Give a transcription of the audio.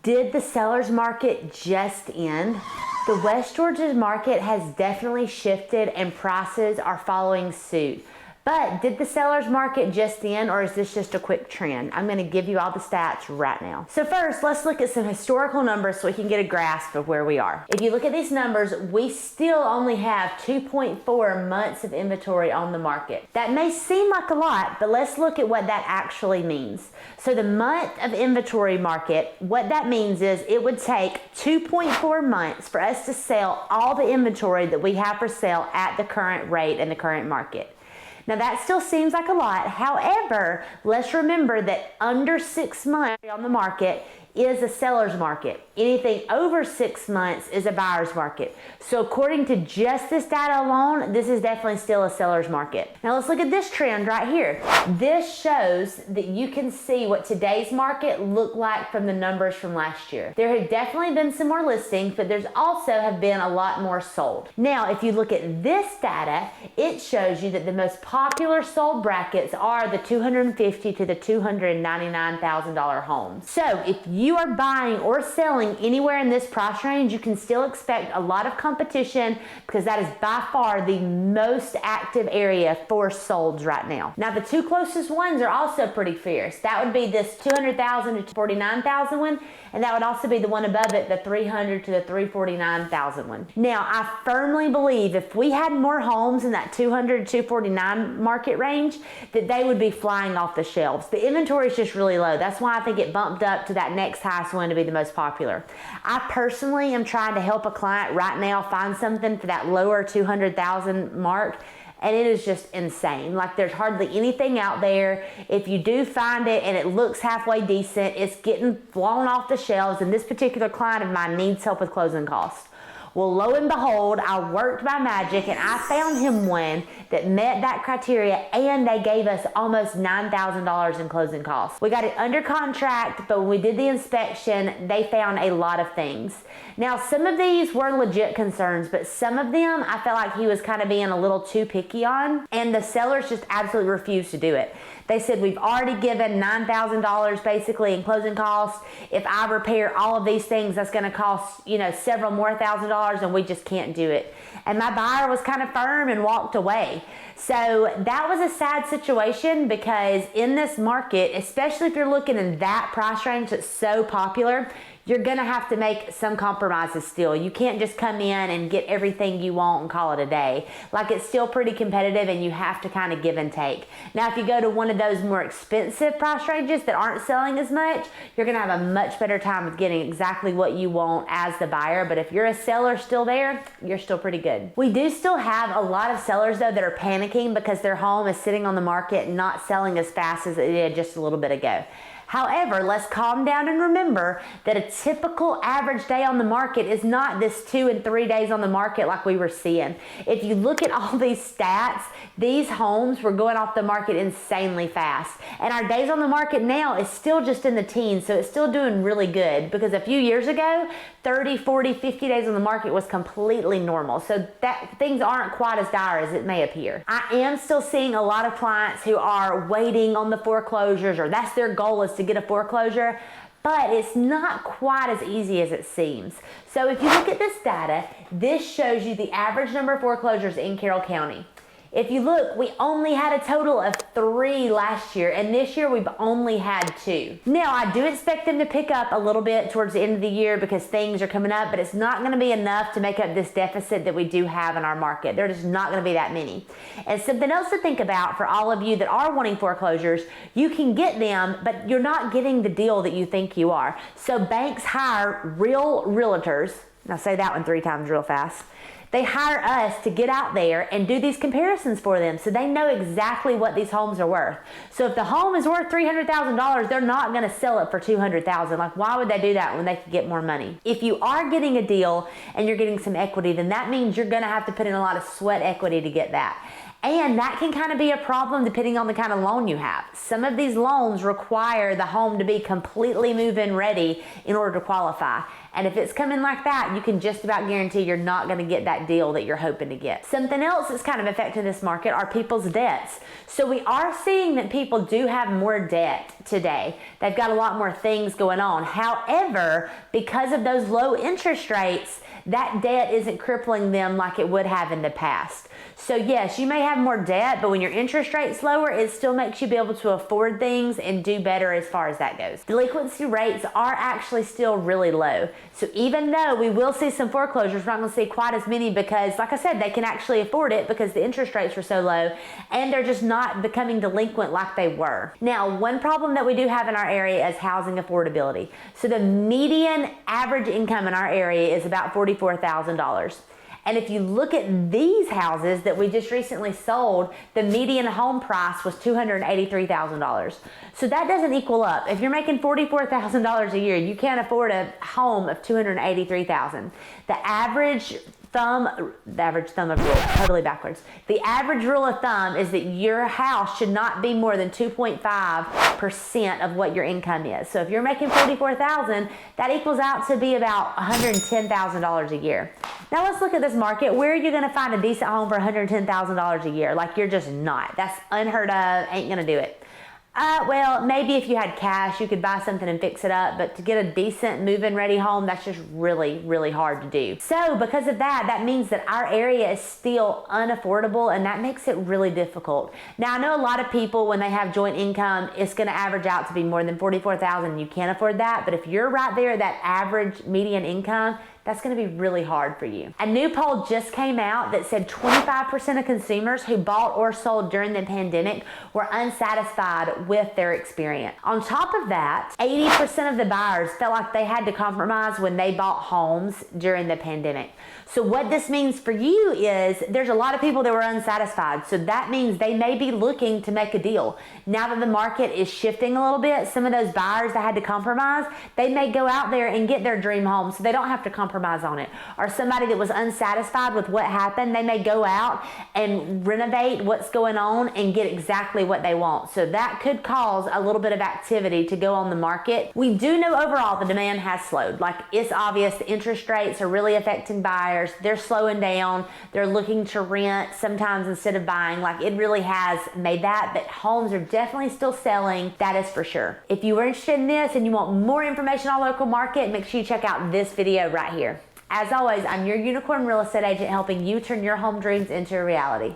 Did the seller's market just end? The West Georgia market has definitely shifted and prices are following suit. But did the seller's market just end, or is this just a quick trend? I'm going to give you all the stats right now. So first, let's look at some historical numbers so we can get a grasp of where we are. If you look at these numbers, we still only have 2.4 months of inventory on the market. That may seem like a lot, but let's look at what that actually means. So the month of inventory market, what that means is it would take 2.4 months for us to sell all the inventory that we have for sale at the current rate in the current market. Now that still seems like a lot. However, let's remember that under 6 months on the market is a seller's market. Anything over 6 months is a buyer's market. So according to just this data alone, this is definitely still a seller's market. Now let's look at this trend right here. This shows that you can see what today's market looked like from the numbers from last year. There have definitely been some more listings, but there's also have been a lot more sold. Now, if you look at this data, it shows you that the most popular sold brackets are the $250,000 to the $299,000 homes. So if you are buying or selling anywhere in this price range, you can still expect a lot of competition because that is by far the most active area for solds right now. Now the two closest ones are also pretty fierce. That would be this $200,000 to $49,000 one, and that would also be the one above it, the $300,000 to the $349,000 one. Now I firmly believe if we had more homes in that $200,000 to $249,000 market range, that they would be flying off the shelves. The inventory is just really low. That's why I think it bumped up to that next highest one to be the most popular. I personally am trying to help a client right now find something for that lower 200,000 mark, and it is just insane. Like there's hardly anything out there. If you do find it and it looks halfway decent, it's getting blown off the shelves, and this particular client of mine needs help with closing costs. Well, lo and behold, I worked my magic and I found him one that met that criteria, and they gave us almost $9,000 in closing costs. We got it under contract, but when we did the inspection, they found a lot of things. Now, some of these were legit concerns, but some of them I felt like he was kind of being a little too picky on, and the sellers just absolutely refused to do it. They said, we've already given $9,000 basically in closing costs. If I repair all of these things, that's gonna cost, several more $1,000s, and we just can't do it. And my buyer was kind of firm and walked away. So that was a sad situation, because in this market, especially if you're looking in that price range that's so popular, you're gonna have to make some compromises still. You can't just come in and get everything you want and call it a day. Like, it's still pretty competitive and you have to kind of give and take. Now, if you go to one of those more expensive price ranges that aren't selling as much, you're gonna have a much better time of getting exactly what you want as the buyer. But if you're a seller still there, you're still pretty good. We do still have a lot of sellers though that are panicking because their home is sitting on the market and not selling as fast as it did just a little bit ago. However, let's calm down and remember that a typical average day on the market is not this 2 and 3 days on the market like we were seeing. If you look at all these stats, these homes were going off the market insanely fast. And our days on the market now is still just in the teens, so it's still doing really good, because a few years ago, 30, 40, 50 days on the market was completely normal. So that things aren't quite as dire as it may appear. I am still seeing a lot of clients who are waiting on the foreclosures, or that's their goal, is to get a foreclosure, but it's not quite as easy as it seems. So if you look at this data, this shows you the average number of foreclosures in Carroll County. If you look, we only had a total of 3 last year, and this year we've only had 2. Now, I do expect them to pick up a little bit towards the end of the year because things are coming up, but it's not going to be enough to make up this deficit that we do have in our market. There's not going to be that many. And something else to think about for all of you that are wanting foreclosures, you can get them, but you're not getting the deal that you think you are. So banks hire real realtors. Now say that one 3 times real fast. They hire us to get out there and do these comparisons for them so they know exactly what these homes are worth. So if the home is worth $300,000, they're not going to sell it for $200,000. Like, why would they do that when they could get more money? If you are getting a deal and you're getting some equity, then that means you're going to have to put in a lot of sweat equity to get that. And that can kind of be a problem depending on the kind of loan you have. Some of these loans require the home to be completely move-in ready in order to qualify. And if it's coming like that, you can just about guarantee you're not going to get that deal that you're hoping to get. Something else that's kind of affecting this market are people's debts. So we are seeing that people do have more debt today. They've got a lot more things going on. However, because of those low interest rates, that debt isn't crippling them like it would have in the past. So yes, you may have more debt, but when your interest rate's lower, it still makes you be able to afford things and do better as far as that goes. Delinquency rates are actually still really low. So even though we will see some foreclosures, we're not going to see quite as many because, like I said, they can actually afford it because the interest rates were so low and they're just not becoming delinquent like they were. Now, one problem that we do have in our area is housing affordability. So the median average income in our area is about $44,000. And if you look at these houses that we just recently sold, the median home price was $283,000. So that doesn't equal up. If you're making $44,000 a year, you can't afford a home of $283,000. The average thumb of rule, totally backwards. The average rule of thumb is that your house should not be more than 2.5% of what your income is. So if you're making $44,000, that equals out to be about $110,000 a year. Now let's look at this market. Where are you going to find a decent home for $110,000 a year? Like, you're just not. That's unheard of. Ain't going to do it. Well, maybe if you had cash, you could buy something and fix it up, but to get a decent move-in ready home, that's just really, really hard to do. So because of that, that means that our area is still unaffordable, and that makes it really difficult. Now, I know a lot of people, when they have joint income, it's going to average out to be more than $44,000. You can't afford that, but if you're right there at that average median income, that's going to be really hard for you. A new poll just came out that said 25% of consumers who bought or sold during the pandemic were unsatisfied with their experience. On top of that, 80% of the buyers felt like they had to compromise when they bought homes during the pandemic. So what this means for you is there's a lot of people that were unsatisfied. So that means they may be looking to make a deal. Now that the market is shifting a little bit, some of those buyers that had to compromise, they may go out there and get their dream home so they don't have to compromise on it. Or somebody that was unsatisfied with what happened, they may go out and renovate what's going on and get exactly what they want. So that could cause a little bit of activity to go on the market. We do know overall the demand has slowed. Like, it's obvious the interest rates are really affecting buyers. They're slowing down. They're looking to rent sometimes instead of buying. Like, it really has made that, but homes are definitely still selling. That is for sure. If you are interested in this and you want more information on local market, make sure you check out this video right here. As always, I'm your unicorn real estate agent helping you turn your home dreams into a reality.